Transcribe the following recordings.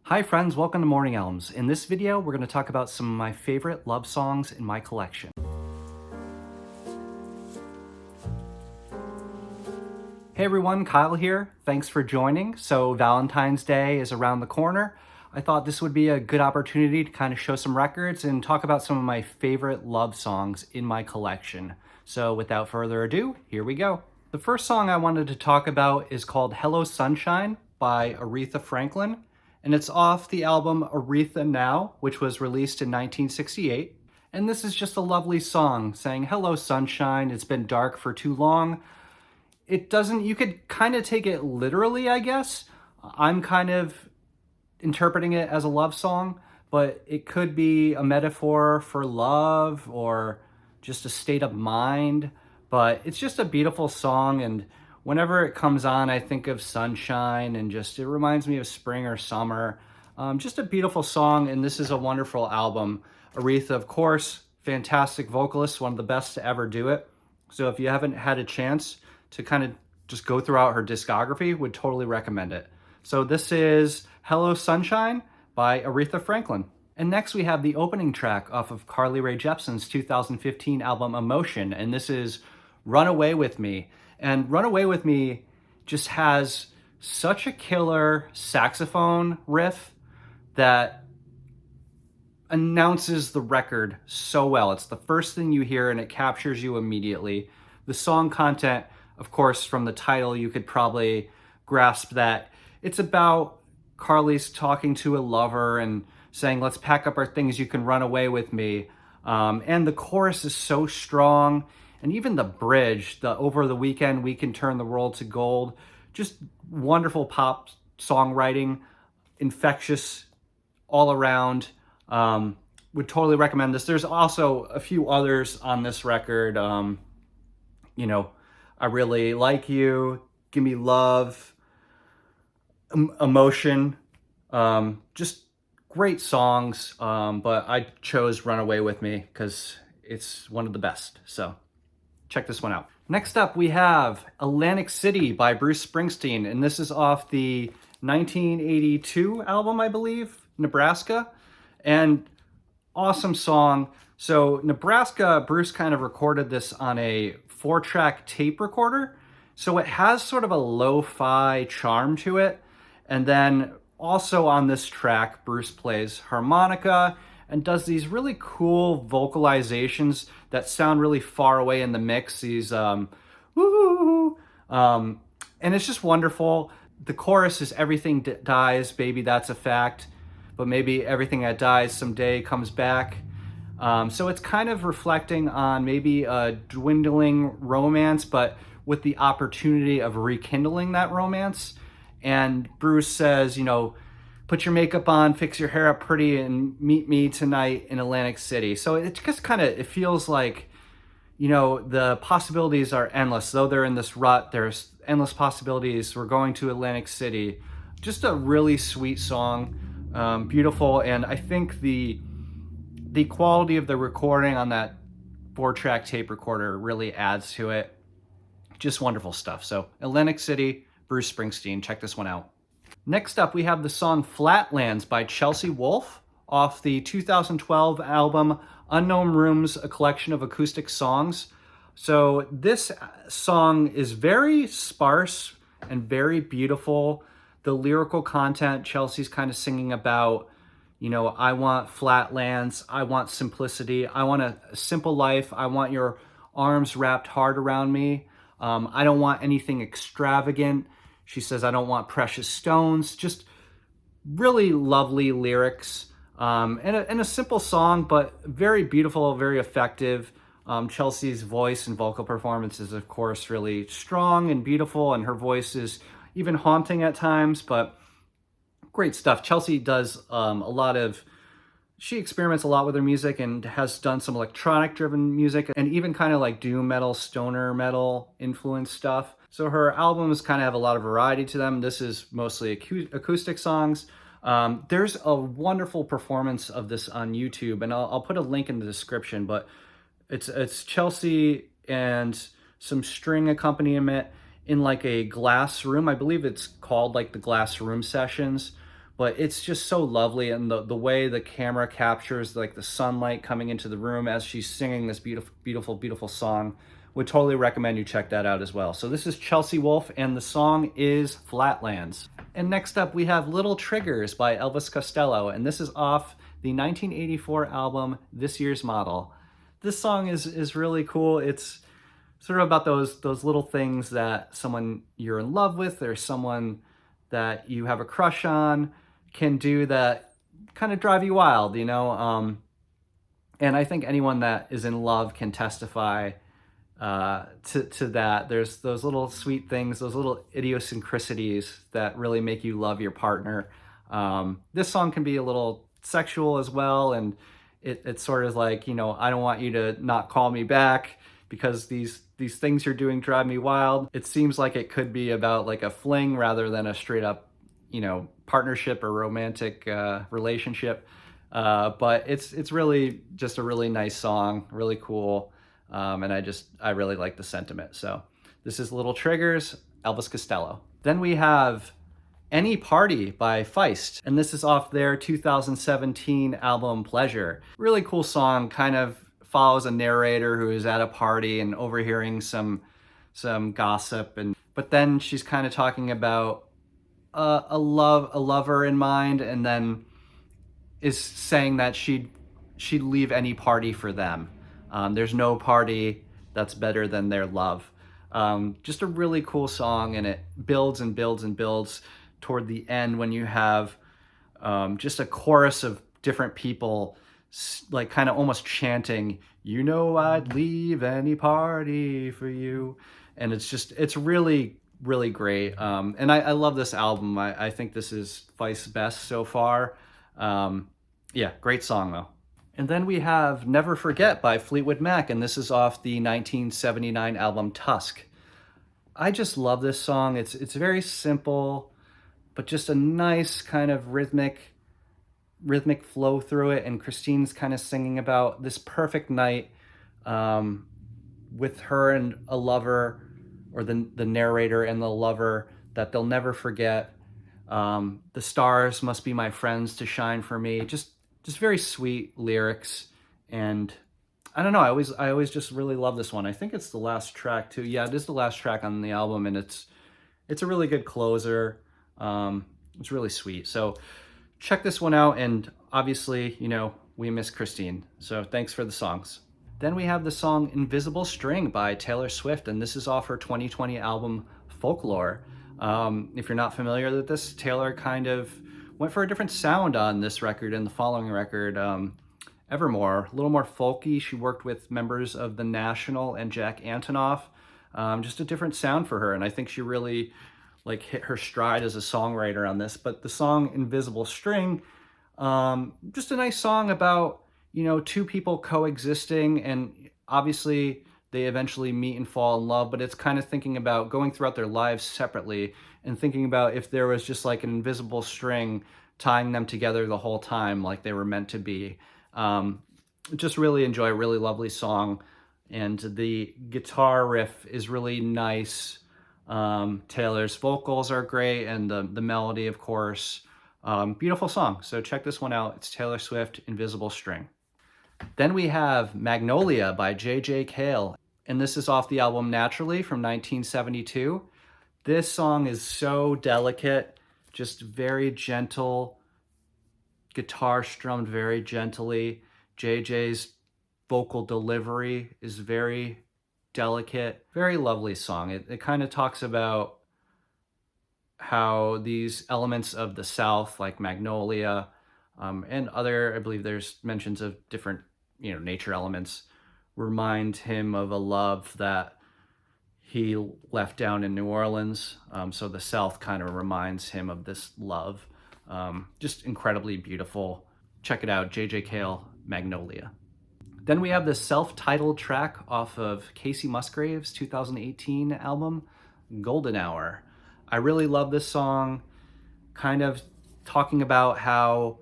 Hi friends, welcome to Morning Elms. In this video, we're going to talk about some of my favorite love songs in my collection. Hey everyone, Kyle here. Thanks for joining. So Valentine's Day is around the corner. I thought this would be a good opportunity to kind of show some records and talk about some of my favorite love songs in my collection. So without further ado, here we go. The first song I wanted to talk about is called Hello Sunshine by Aretha Franklin. And it's off the album Aretha Now, which was released in 1968. And this is just a lovely song saying, hello sunshine, it's been dark for too long. It doesn't, you could kind of take it literally, I guess. I'm kind of interpreting it as a love song, but it could be a metaphor for love or just a state of mind. But it's just a beautiful song, and whenever it comes on, I think of sunshine and just, it reminds me of spring or summer. Just a beautiful song, and this is a wonderful album. Aretha, of course, fantastic vocalist, one of the best to ever do it. So if you haven't had a chance to kind of just go throughout her discography, would totally recommend it. So this is Hello Sunshine by Aretha Franklin. And next we have the opening track off of Carly Rae Jepsen's 2015 album Emotion, and this is Run Away With Me. And Run Away With Me just has such a killer saxophone riff that announces the record so well. It's the first thing you hear and it captures you immediately. The song content, of course, from the title, you could probably grasp that it's about Carly's talking to a lover and saying, let's pack up our things, you can run away with me. And the chorus is so strong. And even the bridge, the over the weekend, we can turn the world to gold. Just wonderful pop songwriting, infectious all around. Would totally recommend this. There's also a few others on this record. I Really Like You, Give Me Love, Emotion. Just great songs. But I chose Run Away With Me because it's one of the best. So check this one out. Next up, we have Atlantic City by Bruce Springsteen, and this is off the 1982 album, I believe, Nebraska, and awesome song. So Nebraska, Bruce kind of recorded this on a 4-track tape recorder, so it has sort of a lo-fi charm to it, and then also on this track, Bruce plays harmonica and does these really cool vocalizations that sound really far away in the mix. These woo, and it's just wonderful. The chorus is everything dies, baby, that's a fact, but maybe everything that dies someday comes back. So it's kind of reflecting on maybe a dwindling romance, but with the opportunity of rekindling that romance. And Bruce says, put your makeup on, fix your hair up pretty, and meet me tonight in Atlantic City. So it just kind of, it feels like, the possibilities are endless. Though they're in this rut, there's endless possibilities. We're going to Atlantic City. Just a really sweet song, beautiful. And I think the quality of the recording on that 4-track tape recorder really adds to it. Just wonderful stuff. So Atlantic City, Bruce Springsteen, check this one out. Next up, we have the song Flatlands by Wolfe off the 2012 album Unknown Rooms, a collection of acoustic songs. So this song is very sparse and very beautiful. The lyrical content, Chelsea's kind of singing about, I want flatlands, I want simplicity, I want a simple life, I want your arms wrapped hard around me. I don't want anything extravagant. She says, I don't want precious stones. Just really lovely lyrics, and a simple song, but very beautiful, very effective. Chelsea's voice and vocal performance is, of course, really strong and beautiful, and her voice is even haunting at times, but great stuff. Chelsea does she experiments a lot with her music and has done some electronic driven music and even kind of like doom metal, stoner metal influenced stuff. So her albums kind of have a lot of variety to them. This is mostly acoustic songs. There's a wonderful performance of this on YouTube, and I'll put a link in the description, but it's Chelsea and some string accompaniment in like a glass room. I believe it's called like the Glass Room Sessions. but it's just so lovely, and the way the camera captures like the sunlight coming into the room as she's singing this beautiful, beautiful, beautiful song. Would totally recommend you check that out as well. So this is Chelsea Wolfe, and the song is Flatlands. And next up we have Little Triggers by Elvis Costello, and this is off the 1984 album This Year's Model. This song is really cool. It's sort of about those little things that someone you're in love with or someone that you have a crush on can do that kind of drive you wild, you know? And I think anyone that is in love can testify to that. There's those little sweet things, those little idiosyncrasies that really make you love your partner. This song can be a little sexual as well, and it's sort of like, you know, I don't want you to not call me back because these things you're doing drive me wild. It seems like it could be about like a fling rather than a straight up, you know, partnership or romantic relationship. But it's really just a really nice song, really cool. And I really like the sentiment. So this is Little Triggers, Elvis Costello. Then we have Any Party by Feist, and this is off their 2017 album Pleasure. Really cool song, kind of follows a narrator who is at a party and overhearing some gossip, but then she's kind of talking about a lover in mind, and then is saying that she'd leave any party for them. There's no party that's better than their love. Just a really cool song, and it builds and builds and builds toward the end when you have just a chorus of different people like kind of almost chanting, you know, I'd leave any party for you. And it's really, really great. And I love this album. I think this is Feist's best so far. Yeah, great song though. And then we have Never Forget by Fleetwood Mac, and this is off the 1979 album Tusk. I just love this song. It's very simple, but just a nice kind of rhythmic flow through it, and Christine's kind of singing about this perfect night with her and a lover, or the narrator and the lover, that they'll never forget. The stars must be my friends to shine for me. Just very sweet lyrics, and I don't know, I always just really love this one. I think it's the last track too. Yeah, it is the last track on the album, and it's a really good closer. It's really sweet. So check this one out, and obviously, you know, we miss Christine. So thanks for the songs. Then we have the song Invisible String by Taylor Swift, and this is off her 2020 album Folklore. If you're not familiar with this, Taylor kind of went for a different sound on this record and the following record, Evermore, a little more folky. She worked with members of The National and Jack Antonoff. Just a different sound for her, and I think she really like hit her stride as a songwriter on this. But the song Invisible String, just a nice song about, you know, two people coexisting, and obviously they eventually meet and fall in love, but it's kind of thinking about going throughout their lives separately and thinking about if there was just like an invisible string tying them together the whole time like they were meant to be. Just really enjoy, a really lovely song, and the guitar riff is really nice. Taylor's vocals are great, and the melody, of course. Beautiful song. So check this one out. It's Taylor Swift, Invisible String. Then we have Magnolia by J.J. Cale, and this is off the album Naturally from 1972. This song is so delicate, just very gentle, guitar strummed very gently. JJ's vocal delivery is very delicate, very lovely song. It kind of talks about how these elements of the South, like Magnolia, and other, I believe there's mentions of different, you know, nature elements, remind him of a love that he left down in New Orleans. So the South kind of reminds him of this love. Just incredibly beautiful. Check it out, J.J. Cale, Magnolia. Then we have the self-titled track off of Kacey Musgraves' 2018 album, Golden Hour. I really love this song, kind of talking about how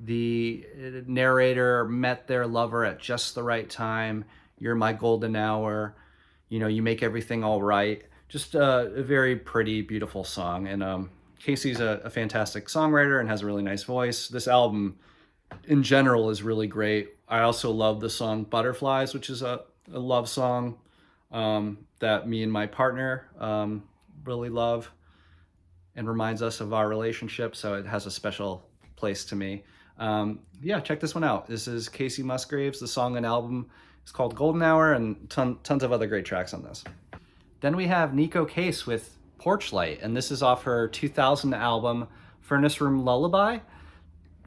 the narrator met their lover at just the right time. You're my golden hour. You know, you make everything all right. Just a very pretty, beautiful song. And Kacey's a fantastic songwriter and has a really nice voice. This album in general is really great. I also love the song Butterflies, which is a love song that me and my partner really love and reminds us of our relationship, so it has a special place to me. Yeah, check this one out. This is Kacey Musgraves. The song and album is called Golden Hour, and tons of other great tracks on this. Then we have Neko Case with Porch Light, and this is off her 2000 album Furnace Room Lullaby.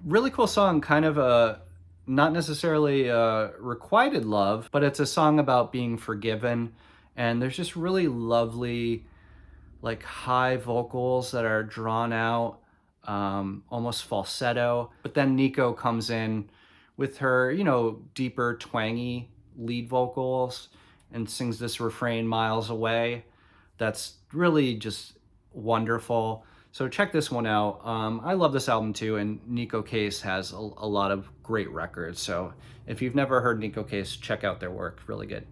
Really cool song, kind of a not necessarily requited love, but it's a song about being forgiven, and there's just really lovely like high vocals that are drawn out, almost falsetto. But then Neko comes in with her, you know, deeper twangy lead vocals and sings this refrain Miles Away. That's really just wonderful. So check this one out. I love this album too, and Neko Case has a lot of great records. So if you've never heard Neko Case, check out their work, really good.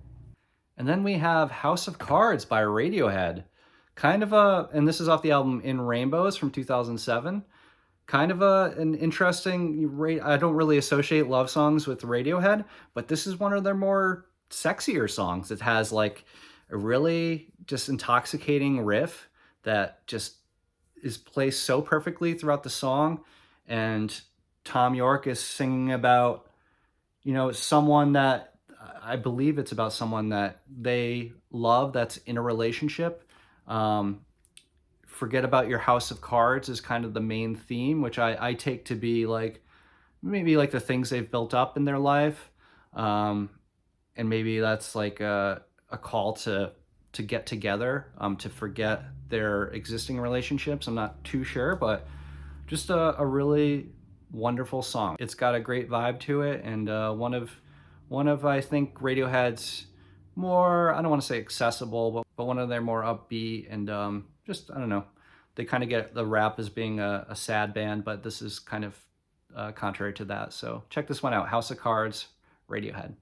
And then we have House of Cards by Radiohead. Kind of and this is off the album In Rainbows from 2007. Kind of an interesting, I don't really associate love songs with Radiohead, but this is one of their more sexier songs. It has like a really just intoxicating riff that just is placed so perfectly throughout the song. And Tom York is singing about, you know, someone that, I believe it's about someone that they love that's in a relationship. Forget about your house of cards is kind of the main theme, which I take to be like, maybe like the things they've built up in their life. And maybe that's like a call to get together, to forget their existing relationships. I'm not too sure, but just a really wonderful song. It's got a great vibe to it, and one of I think Radiohead's more, I don't want to say accessible, but one of their more upbeat and just, I don't know, they kind of get the rap as being a sad band, but this is kind of contrary to that. So check this one out, House of Cards, Radiohead.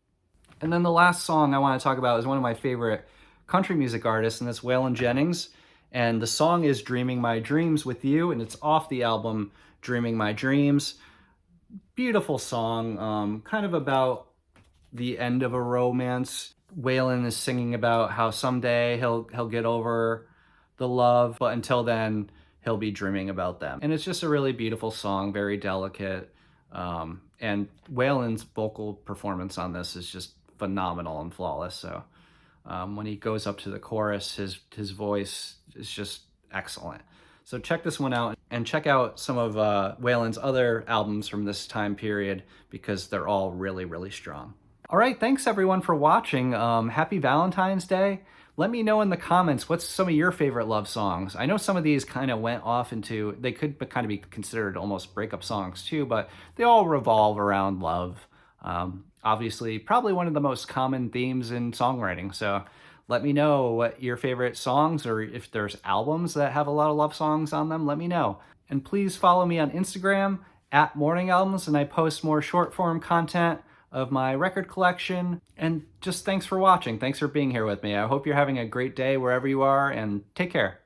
And then the last song I want to talk about is one of my favorite country music artists, and that's Waylon Jennings. And the song is Dreaming My Dreams with You, and it's off the album Dreaming My Dreams. Beautiful song, kind of about the end of a romance. Waylon is singing about how someday he'll get over the love, but until then, he'll be dreaming about them. And it's just a really beautiful song, very delicate. And Waylon's vocal performance on this is just phenomenal and flawless. So when he goes up to the chorus, his voice is just excellent. So check this one out, and check out some of Waylon's other albums from this time period, because they're all really, really strong. All right, thanks everyone for watching. Happy Valentine's Day. Let me know in the comments, what's some of your favorite love songs? I know some of these kind of went off into, they could kind of be considered almost breakup songs too, but they all revolve around love. Obviously, probably one of the most common themes in songwriting. So let me know what your favorite songs, or if there's albums that have a lot of love songs on them, let me know. And please follow me on Instagram at Morning Albums, and I post more short form content of my record collection. And just thanks for watching. Thanks for being here with me. I hope you're having a great day wherever you are, and take care.